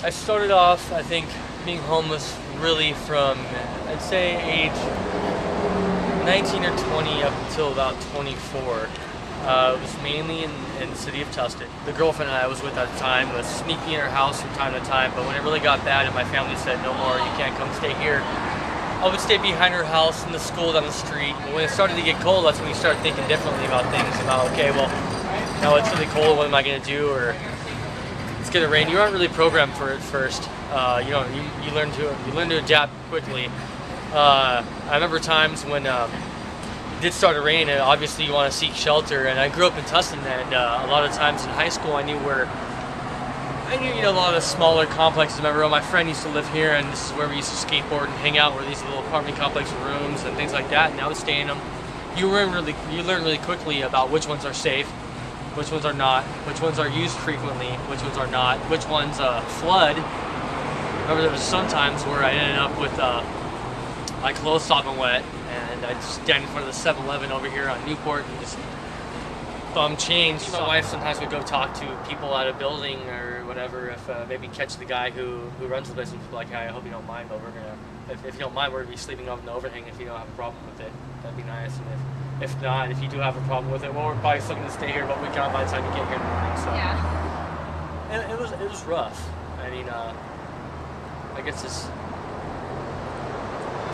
I started off, I think, being homeless really from, I'd say, age 19 or 20 up until about 24. It was mainly in the city of Tustin. The girlfriend I was with at the time was sneaking in her house from time to time, but when it really got bad and my family said, no more, you can't come stay here, I would stay behind her house in the school down the street. But when it started to get cold, that's when you start thinking differently about things, about, okay, well, now it's really cold, what am I going to do? Or it's going to rain. You aren't really programmed for it first. You learn to adapt quickly. I remember times when it did start to rain, and obviously you want to seek shelter. And I grew up in Tustin, and a lot of times in high school I knew a lot of the smaller complexes. I remember my friend used to live here, and this is where we used to skateboard and hang out, where these little apartment complex rooms and things like that. And I would stay in them. You learn really quickly about which ones are safe, which ones are not, which ones are used frequently, which ones are not, which ones flood. I remember there was some times where I ended up with my clothes sopping wet, and I'd stand in front of the 7-Eleven over here on Newport and just bum change. My wife sometimes would go talk to people at a building or whatever, if maybe catch the guy who runs the business, like, hey, I hope you don't mind, but we're gonna, if you don't mind, we're gonna be sleeping on the overhang if you don't have a problem with it. That'd be nice. And if not, if you do have a problem with it, well, we're probably still gonna stay here, but we can by the time you get here in the morning. So yeah, and it was rough. I mean, I guess it's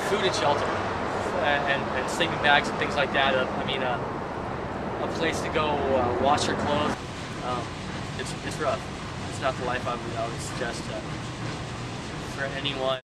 food and shelter and sleeping bags and things like that. I mean, a place to go wash your clothes. It's rough. It's not the life I would suggest for anyone.